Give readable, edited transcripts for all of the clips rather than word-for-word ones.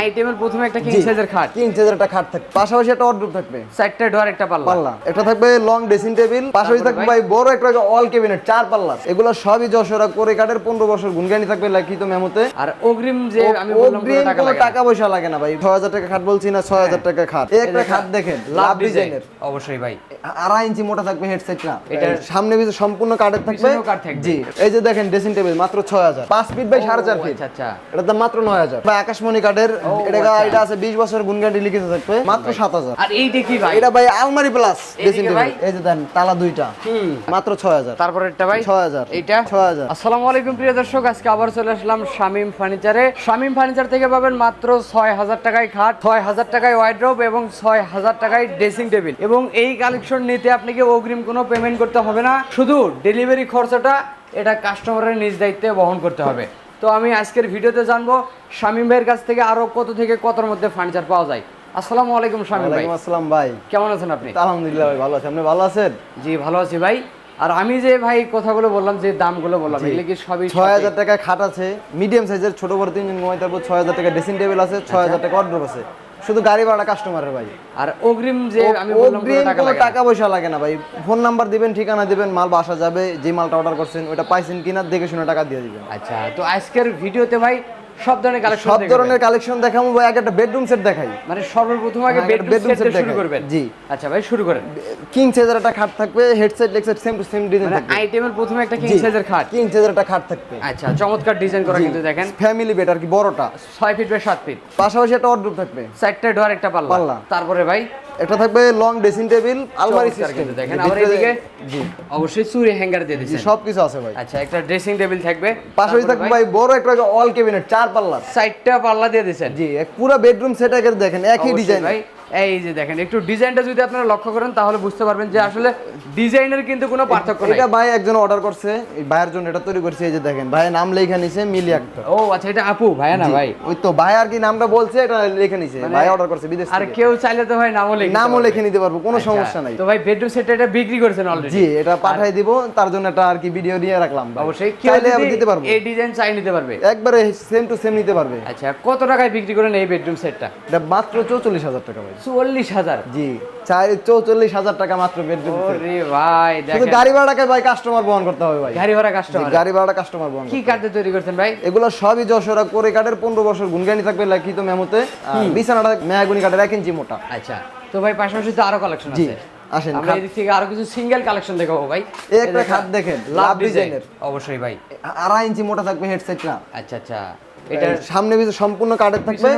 আইটেমের প্রথমে একটা কিং সাইজের খাট, কিং সাইজের একটা খাট থাকবে, পাশাপাশি একটা ওয়ার্ডরোব থাকবে, চারটা ডোর একটা পাল্লা, এটা থাকবে লং ড্রেসিং টেবিল, পাশাপাশি থাকবে ভাই বড় একটা অল ক্যাবিনেট 4 পাল্লা। এগুলো সবই যশোরা করে কাঠের 15 বছর গুণগানি থাকবে লিখিত মেমোতে। আর অগ্রিম যে আমি বললাম কোনো টাকা পয়সা লাগে না ভাই। 6000 টাকা খাট বলছি না, 6000 টাকা খাট। এই একটা খাট দেখেন লাভ ডিজাইনের, অবশ্যই ভাই 2.5 ইঞ্চি মোটা থাকবে হেডসেটটা, এটা সামনে পিছে সম্পূর্ণ কাঠের থাকবে। জি, এই যে দেখেন ড্রেসিং টেবিল মাত্র 6000, 5 ফিট বাই 4.5 ফিট। আচ্ছা, এটার দাম মাত্র 9000। ভাই আকাশমণি কাঠের, এটা আছে 20 বছর গুণগানি লিখিত থাকবে, মাত্র 7000। আর এইটা কি ভাই? এটা ভাই আলমারি প্লাস ড্রেসিং টেবিল, এই যে দেন তালা দুইটা, মাত্র 6000। তারপর এটা ভাই 6000, এইটা 6000। আসসালামু আলাইকুম প্রিয় দর্শক, আজকে আবার চলে আসলাম শামীম ফার্নিচারে। শামীম ফার্নিচার থেকে পাবেন মাত্র 6000 টাকায় খাট, 6000 টাকায় ওয়ার্ডরোব এবং 6000 টাকায় ড্রেসিং টেবিল। এবং এই কালেকশন নিতে আপনাকে অগ্রিম কোনো পেমেন্ট করতে হবে না, শুধু ডেলিভারি খরচাটা এটা কাস্টমারের নিজ দায়িত্বে বহন করতে হবে। তো আমি আজকের ভিডিওতে জানবো শামীম ভাইয়ের কাছ থেকে আরো কত থেকে কতর মধ্যে ফার্নিচার পাওয়া যায়। আসসালামু আলাইকুম শামীম ভাই। ওয়ালাইকুম আসসালাম ভাই, কেমন আছেন আপনি? আলহামদুলিল্লাহ ভাই ভালো আছি, আপনি ভালো আছেন? জি ভালো আছি ভাই। আর আমি যে ভাই কথাগুলো বললাম, যে দামগুলো বললাম, এগুলো কি সবই 6000 টাকা খাট আছে, মিডিয়াম সাইজের ছোট বড় তিনজন ঘুমাইতে পারবো। 6000 টাকা ড্রেসিং টেবিল আছে, 6000 টাকা ওয়ার্ডরোব আছে, শুধু গাড়ি ভাড়া কাস্টমারের ভাই। আর অগ্রিম যে আমি বললাম কোনো টাকা পয়সা লাগে না ভাই। ফোন নাম্বার দিবেন, ঠিকানা দিবেন, মাল বাসা যাবে, যে মালটা অর্ডার করছেন ওটা পাইছেন কিনা দেখে শুনে টাকা দিয়ে দিবেন। আচ্ছা, তো আজকের ভিডিওতে ভাই সব ধরনের কালেকশন দেখাবো ভাই। আগে একটা বেডরুম সেট দেখাই, মানে সর্বপ্রথম আগে বেডরুম সেট দিয়ে শুরু করবেন। জি আচ্ছা ভাই, শুরু করেন। কিং সাইজের একটা খাট থাকবে, headset লেগসেট same to same design থাকবে। আইটেমের প্রথমে একটা কিং সাইজের খাট, কিং সাইজের একটা খাট থাকবে। আচ্ছা, চমৎকার ডিজাইন করা, কিন্তু দেখেন ফ্যামিলি বেড আর কি, বড়টা 6 ফিট বাই 7 ফিট, পাশাপাশি একটা ওয়ার্ডরোব থাকবে, চারটা ডোর একটা পাল্লা। তারপরে ভাই এটা থাকবে লং ড্রেসিং টেবিল, আলমারি সিস্টেম দেখেন। আবার এদিকে জি অবশ্যই চুরি হ্যাঙ্গার দিয়ে দিয়েছেন, সবকিছু আছে ভাই। আচ্ছা, একটা ড্রেসিং টেবিল থাকবে, পাশাপাশি থাকবে ভাই বড় একটা অল ক্যাবিনেট 4 পাল্লা, চারটা পাল্লা দিয়ে দিয়েছেন। জি, পুরো বেডরুম সেট আগে দেখেন একই ডিজাইন ভাই। এই যে দেখেন, একটু ডিজাইনটা যদি আপনারা লক্ষ্য করেন তাহলে বুঝতে পারবেন যে আসলে ডিজাইনের কিন্তু কোনো পার্থক্য নাই। এটা ভাই একজন অর্ডার করছে, এই ভাইয়ের জন্য এটা তৈরি করছে। এই যে দেখেন ভাই নাম লেখা নিছে মিলি আক্তার। ও আচ্ছা, এটা আপু ভাই না ভাই? ওই তো ভাই আর কি নামটা বলছে, এটা লেখা নিছে, ভাই অর্ডার করছে বিদেশ থেকে। আর কেউ চাইলে তো ভাই নামও লিখে নিতে পারবো, কোনো সমস্যা নাই। তো ভাই বেডরুম সেট এটা বিক্রি করেছেন অলরেডি? জি, এটা পাঠাই দিব, তার জন্য একটা আর কি ভিডিও দিয়ে রাখলাম। অবশ্যই কেউ চাইলে দিতে পারবো, এই ডিজাইন চাই নিতে পারবে, একবারে সেম টু সেম নিতে পারবে। আচ্ছা, কত টাকায় বিক্রি করেন এই বেডরুম সেটটা? এটা মাত্র 44000 টাকা ভাই। 44000? জি, 44000 টাকা মাত্র বেডরুম সেট। ওরে ভাই দেখেন, শুধু গাড়ি ভাড়াটাকে ভাই কাস্টমার বহন করতে হবে ভাই। গাড়ি ভাড়া কাস্টমার? গাড়ি ভাড়াটা কাস্টমার বহন। কি কাঠে তৈরি করছেন ভাই? এগুলো সবই যশোরা করে কাঠের 15 বছর গুণগানি থাকবে লিখিত মেমোতে। বিছানাটা মেহগনি কাঠের 1 ইঞ্চি মোটা। আচ্ছা, তো ভাই পাশাপাশি তো আরো কালেকশন আছে। আসেন আমরা এই দিক থেকে আরো কিছু সিঙ্গেল কালেকশন দেখাবো ভাই। এই একটা খাট দেখেন লাভ ডিজাইনের, অবশ্যই ভাই 2.5 ইঞ্চি মোটা থাকবে হেডসেটটা। আচ্ছা আচ্ছা, এটা সামনে পিছে সম্পূর্ণ কাঠের থাকবে।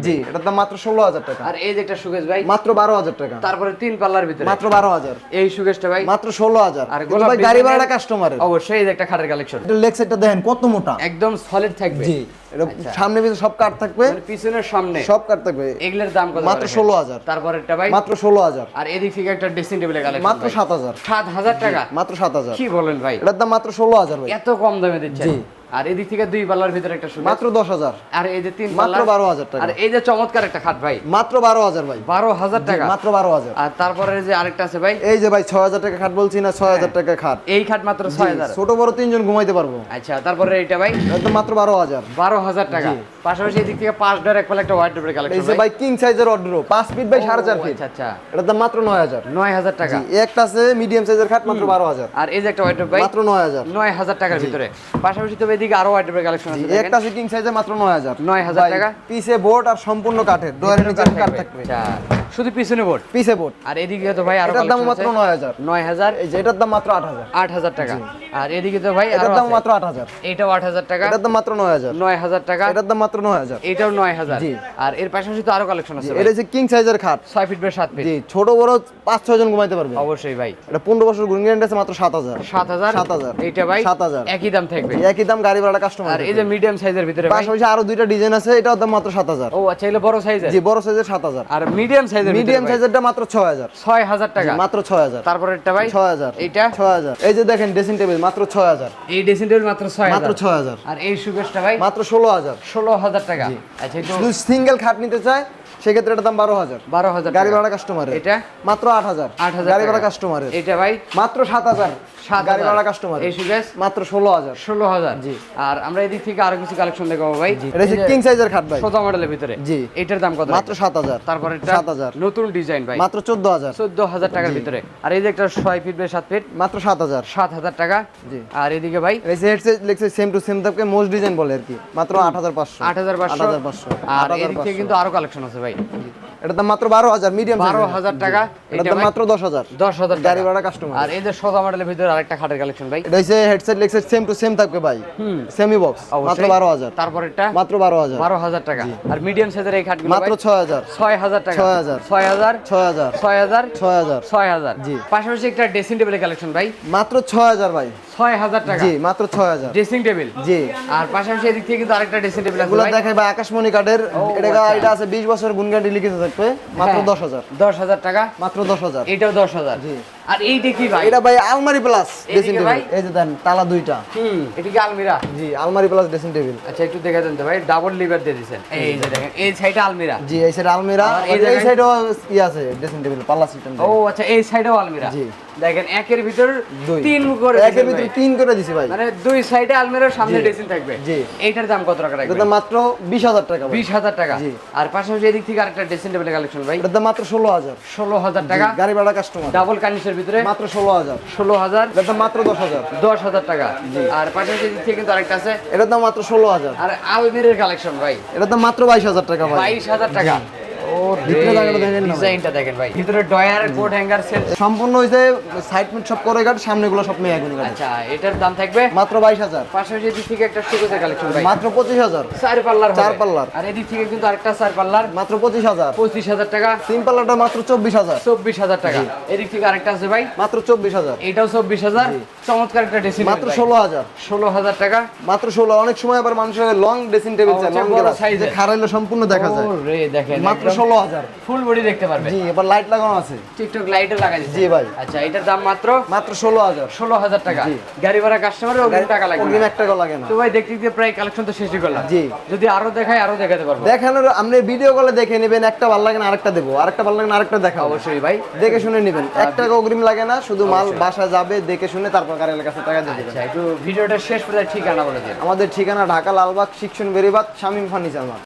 জি, এটার দাম মাত্র 16000 টাকা। আর এই যে একটা সুকেশ ভাই মাত্র 12000 টাকা। তারপরে 3 পাল্লার ভিতরে মাত্র 12000। এই সুকেশটা ভাই মাত্র 16000। আর ভাই গাড়ি ভাড়াটা কাস্টমারের। অবশ্যই এই যে একটা খাটের কালেকশন, এটা লেগ সাইডটা দেখেন কত মোটা, একদম সলিড থাকবে। জি, এটা সামনে পিছে সব কাঠ থাকবে, মানে পিছনের সামনে সব কাঠ থাকবে। এগুলোর দাম কত? মাত্র 16000। তারপর এটা ভাই মাত্র 16000। আর এদিক থেকে একটা ড্রেসিং টেবিলের কালেকশন মাত্র 7000। 7000 টাকা? মাত্র 7000। কি বলেন ভাই, এটার দাম মাত্র 16000 ভাই। এত কম দামে দিচ্ছেন? জি। আর এদিক থেকে 2 পাল্লার ভিতরে একটা সুকেশ মাত্র 10000। আর এই যে 3 মাত্র পাল্লা 12000 টাকা। আর এই যে চমৎকার একটা খাট ভাই মাত্র 12000 ভাই। 12000 টাকা? মাত্র 12000। আর তারপরে যে আরেকটা আছে ভাই, এই যে ভাই 6000 টাকা খাট বলছি না, 6000 টাকা খাট। এই খাট মাত্র 6000? ছোট বড় তিনজন ঘুমাইতে পারবো। আচ্ছা, তারপরে এটা ভাই একদম মাত্র 12000। 12000 টাকা। পাশাপাশি এদিক থেকে 5 ডোর এক পাল্লা একটা ওয়ার্ডরোবের এই কালেকশন যে ভাই কিং সাইজের ওয়ার্ডরোব 5 ফিট বাই 4.5 ফিট। আচ্ছা আচ্ছা, এটার দাম মাত্র 9000। 9000 টাকা। একটা আছে মিডিয়াম সাইজের খাট মাত্র 12000। আর এই যে একটা ওয়ার্ডরোব ভাই মাত্র 9000। 9000 টাকার ভিতরে। পাশাপাশি তো এদিকে আরো ওয়ার্ডরোবের কালেকশন আছে, একটা আছে কিং সাইজের মাত্র 9000। 9000 টাকা। পিছে বোর্ড আর সম্পূর্ণ কাঠের, ডোরের নিচে কাঠ থাকবে। আচ্ছা, শুধু পিছনে বোর্ড? পিছে বোর্ড। আর এদিকে তো ভাই আরো এটার দাম কালেকশন মাত্র আছে 9000। 9000। এই যে এটার দাম মাত্র 8000। 8000 টাকা। আর এদিকে তো ভাই এটার আরো দাম আছে, মাত্র 8000। এটাও 8000 টাকা। এটার দাম মাত্র 9000। 9000 টাকা। এটার দাম মাত্র 9000। এটাও 9000। জি। আর এর পাশাপাশি তো আরো কালেকশন আছে ভাই। এটা হচ্ছে কিং সাইজের খাট 6 ফিট বাই 7 ফিট। জি, ছোট বড় 5-6 জন ঘুমাইতে পারবে। অবশ্যই ভাই। এটা 15 বছর গুণগানি আছে, মাত্র 7000। 7000। 7000। এইটা ভাই 7000। একই দাম থাকবে? একই দাম, গাড়ি ভাড়া কাস্টমার। আর এই যে মিডিয়াম সাইজের ভিতরে ভাই পাশাপাশি আরো দুইটা ডিজাইন আছে, এটাও দাম মাত্র 7000। ও আচ্ছা, এগুলো বড় সাইজের? জি, বড় সাইজের 7000। আর মিডিয়াম সাইজের? মিডিয়াম সাইজেরটা মাত্র 6000। 6000 টাকা? মাত্র 6000। তারপর এটা ভাই 6000। এইটা 6000। এই যে দেখেন ড্রেসিং টেবিল মাত্র 6000। এই ড্রেসিং টেবিল মাত্র 6000? মাত্র 6000। আর এই সুকেশটা ভাই মাত্র 16000। 16000 টাকা? আচ্ছা, এটা শুধু সিঙ্গেল খাট নিতে চায় সেক্ষেত্রে এটার দাম 12,000। 12,000 গাড়ি টাকা। ভাড়া কাস্টমারের। এটা মাত্র 8,000। 8,000 গাড়ি ভাড়া টাকা। কাস্টমারের। এটা ভাই মাত্র 7,000। 7,000 গাড়ি ভাড়া কাস্টমারের। এই সুকেস মাত্র 16,000। 16,000। জি। আর আমরা এদিক থেকে আরো কিছু কালেকশন দেখাবো ভাই। এটা হচ্ছে কিং সাইজের খাট ভাই। সোজা মডেলের ভিতরে। জি। এটার দাম কত? মাত্র 7,000। তারপর এটা 7,000। নতুন ডিজাইন ভাই। মাত্র 14,000। 14,000 টাকার ভিতরে। আর এই যে একটা 6 ফিট বাই 7 ফিট মাত্র 7,000। 7,000 টাকা। জি। আর এদিকে ভাই এই হেডসেট লেখছে সেম টু সেম থাকবে মোস্ট ডিজাইন বলে আর কি। মাত্র 8,500। 8,500। 8,500। আর এদিক থেকে কিন্তু আরো কালেকশন আছে ভাই। এটার দাম মাত্র 12,000 মিডিয়াম 12,000 টাকা। এটার এটা দাম ভাই মাত্র 10,000। 10,000 টাকা। গাড়ি ভাড়া কাস্টমার। আর এই যে সোজা মডেলের ভিতরে আরেকটা খাটের কালেকশন ভাই। এটা হচ্ছে হেডসেট লেখছে সেম টু সেম থাকবে ভাই। সেমি বক্স মাত্র 12,000। তারপর এটা মাত্র 12,000। 12,000 টাকা। আর মিডিয়াম সাইজের এই খাটগুলো মাত্র 6,000। 6,000 টাকা। 6,000 6,000 6,000 6,000 6,000 6,000। জি। পাশাপাশি একটা ড্রেসিং টেবিলের কালেকশন ভাই। মাত্র 6,000 ভাই। 6,000 টাকা। জি মাত্র 6,000। Dressing table. জি। আর পাশাপাশি এদিক থেকে কিন্তু আরেকটা ড্রেসিং টেবিল আছে এগুলো ভাই। দেখাই ভাই আকাশমণি কাঠের। এটা আছে 20 বছর গুণ গ্যারান্টি লিখিত থাকবে। মাত্র 10,000। 10,000 টাকা। মাত্র 10,000। এটাও 10,000। জি। আর এই দেখি ভাই। এটা ভাই আলমারি প্লাস ড্রেসিং এদিকে ভাই? টেবিল। এই যে দেন তালা দুইটা। এটা কি আলমিরা? জি আলমারি প্লাস ড্রেসিং টেবিল। আচ্ছা একটু দেখা দেন তো ভাই, ডাবল লিভার দিয়ে দিয়েছেন। এই যে দেখেন এই সাইডে আলমিরা। জি এই সাইড আলমিরা। আর এই এই জায়গায়- সাইডেও ই আছে ড্রেসিং টেবিল পাল্লা সিস্টেম। ও আচ্ছা এই সাইডেও আলমিরা। জি। দেখেন একের ভিতর দুই। 3 করে একের দিয়েছেন ভিতরে ভাই। 3 করে দিছি ভাই। মানে দুই সাইডে আলমিরার সামনে জি। ড্রেসিং থাকবে। জি। এইটার দাম কত টাকা এটা রাখবেন? দাম মাত্র 20,000 টাকা ভাই। 20,000 টাকা। জি। আর পাশাপাশি এদিক থেকে আরেকটা ড্রেসিং টেবিলের কালেকশন ভাই। এটা দাম মাত্র 16,000। 16,000 টাকা। গাড়ি ভাড়া কাস্টমার। ডাবল কার্নিশের ভিতরে মাত্র 16,000। 16,000। এটা দাম মাত্র 10,000। 10,000 টাকা। আর পাশাপাশি এদিক থেকে কিন্তু আরেকটা আছে। এটার দাম মাত্র 16,000। আর আলমিরের কালেকশন ভাই। এটার দাম মাত্র 22,000 টাকা ভাই। 22,000 টাকা। ও ভিতরে জায়গাটা দেখেন না ভাই। ডিজাইনটা দেখেন ভাই। ভিতরে ডয়ার কোট হ্যাঙ্গার সেট। সম্পূর্ণ হইছে সাইড মিট সব করে কাট, সামনেগুলো সব মেয়াগুনি কাট। আচ্ছা এটার দাম থাকবে মাত্র 22,000। পাশাপাশি এদিক থেকে একটা সুগোজের কালেকশন ভাই। মাত্র 25,000। 4 পাল্লার হবে। 4 পাল্লার। আর এদিক থেকে কিন্তু আরেকটা 4 পাল্লার মাত্র 25,000। 25,000 টাকা। সিম্পলটা মাত্র 24,000। 24,000 টাকা। এদিক থেকে আরেকটা আছে ভাই, মাত্র 24,000। এটাও 24,000। চমৎকার একটা ড্রেসিং মাত্র 16,000। 16,000 টাকা। মাত্র 16। অনেক সময় আবার মানুষের লং ড্রেসিং টেবিল চায়, লং বড় গ্লাস size যে এর। খারাইলে সম্পূর্ণ দেখা যায়। ওরে দেখেন মাত্র 16,000। ফুল বডি দেখতে পারবে। জি এবার লাইট লাগানো আছে। টিকটক লাইটও লাগাই দিয়েছে। জি ভাই। আচ্ছা এটার দাম মাত্র মাত্র 16,000। 16,000 টাকা। জি। গাড়ি ভাড়া কাস্টমারের অগ্রিম টাকা লাগবে অগ্রিম না। 1 টাকা লাগে না। তো ভাই দেখতে দেখতে প্রায় কালেকশন তো শেষই করলাম। জি। যদি আরো দেখাই আরো দেখাতে পারবো। দেখানোর আপনি ভিডিও কলে দেখে নেবেন, একটা ভালো লাগে না আরেকটা দেবো, আরেকটা ভালো লাগে না আরেকটা দেখাবো। অবশ্যই ভাই। দেখে শুনে নেবেন, 1 টাকা অগ্রিম লাগে না, শুধু মাল বাসা যাবে দেখে শুনে তারপর গাড়ির কাছে টাকা দিয়ে দেবেন। আচ্ছা একটু ভিডিওটা শেষ পর্যন্ত ঠিকানা বলে দিন। আমাদের ঠিকানা ঢাকা লালবাগ শিক্ষণ বেরিবাদ শামীম ফার্নিচার মার্ট।